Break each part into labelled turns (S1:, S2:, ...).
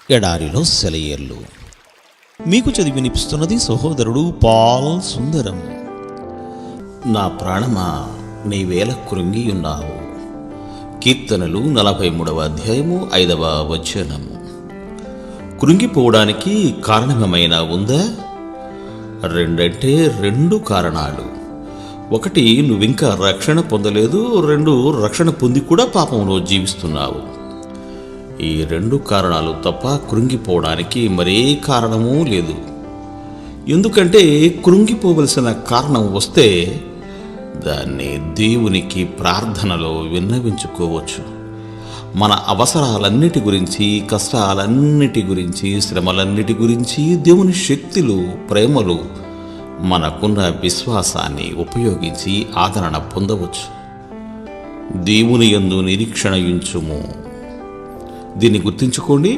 S1: ఎడారిలో సెలయేర్లు. మీకు చదివి వినిపిస్తున్నది సహోదరుడు పాల్ సుందరం. నా ప్రాణమా నీవేళ కృంగియున్నావు. కీర్తనలు 43వ అధ్యాయము 5వ వచనము. కృంగిపోవడానికి కారణమేమైనా ఉందా? రెండు కారణాలు. ఒకటి, నువ్వింకా రక్షణ పొందలేదు. 2, రక్షణ పొంది కూడా పాపంలో జీవిస్తున్నావు. ఈ 2 కారణాలు తప్ప కృంగిపోవడానికి మరే కారణమూ లేదు. ఎందుకంటే కృంగిపోవలసిన కారణం వస్తే దాన్ని దేవునికి ప్రార్థనలో విన్నవించుకోవచ్చు. మన అవసరాలన్నిటి గురించి, కష్టాలన్నిటి గురించి, శ్రమలన్నిటి గురించి దేవుని శక్తులు, ప్రేమలు, మనకున్న విశ్వాసాన్ని ఉపయోగించి ఆదరణ పొందవచ్చు. దేవుని యందు నిరీక్షణ ఉంచుము. దీన్ని గుర్తుంచుకోండి.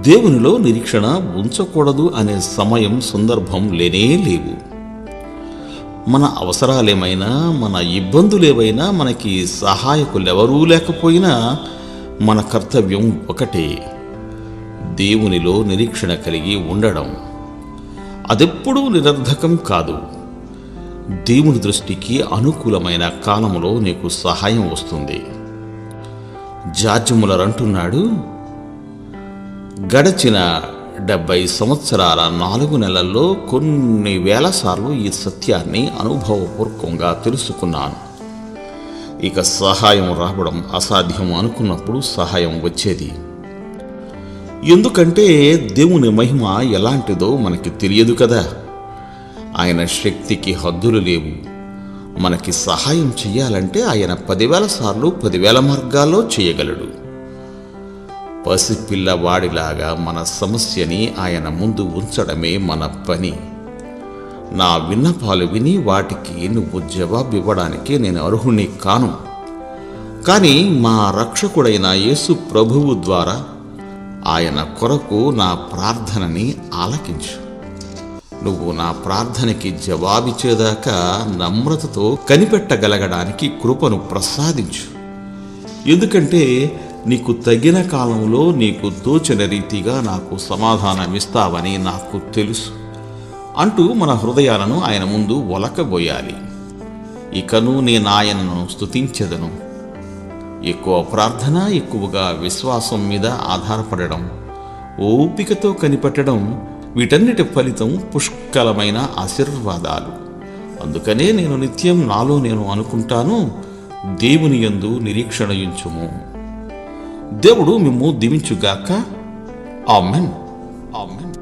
S1: దేవునిలో నిరీక్షణ ఉంచకూడదు అనే సమయం, సందర్భం లేనే లేవు. మన అవసరాలేమైనా, మన ఇబ్బందులేవైనా, మనకి సహాయకులెవరూ లేకపోయినా మన కర్తవ్యం ఒకటే, దేవునిలో నిరీక్షణ కలిగి ఉండడం. అదెప్పుడూ నిరర్ధకం కాదు. దేవుని దృష్టికి అనుకూలమైన కాలంలో నీకు సహాయం వస్తుంది. జార్జ్ ముల్లర్ అంటున్నాడు, గడచిన 70 సంవత్సరాల 4 నెలల్లో కొన్ని వేల సార్లు ఈ సత్యాన్ని అనుభవపూర్వకంగా తెలుసుకున్నాను. ఇక సహాయం రావడం అసాధ్యం అనుకున్నప్పుడు సహాయం వచ్చేది. ఎందుకంటే దేవుని మహిమ ఎలాంటిదో మనకి తెలియదు కదా. ఆయన శక్తికి హద్దులు లేవు. మనకి సహాయం చెయ్యాలంటే ఆయన 10,000 సార్లు 10,000 మార్గాల్లో చేయగలడు. పసిపిల్లవాడిలాగా మన సమస్యని ఆయన ముందు ఉంచడమే మన పని. నా విన్నపాలు విని వాటికి నువ్వు జవాబివ్వడానికి నేను అర్హుణ్ణి కాను. కానీ మా రక్షకుడైన యేసు ప్రభువు ద్వారా ఆయన కొరకు నా ప్రార్థనని ఆలకించు. నువ్వు నా ప్రార్థనకి జవాబిచ్చేదాకా నమ్రతతో కనిపెట్టగలగడానికి కృపను ప్రసాదించు. ఎందుకంటే నీకు తగిన కాలంలో నీకు తోచిన రీతిగా నాకు సమాధానమిస్తావని నాకు తెలుసు అంటూ మన హృదయాలను ఆయన ముందు ఒలకబోయాలి. ఇకను నేను ఆయనను స్తుతించెదను. ఎక్కువ ప్రార్థన, ఎక్కువగా విశ్వాసం మీద ఆధారపడడం, ఓపికతో కనిపెట్టడం, వీటన్నిటి ఫలితం పుష్కలమైన ఆశీర్వాదాలు. అందుకనే నేను నిత్యం నాలో నేను అనుకుంటాను, దేవుని యందు నిరీక్షణ ఉంచుము. దేవుడు మిమ్ము దీవించుగాక. ఆమెన్. ఆమెన్.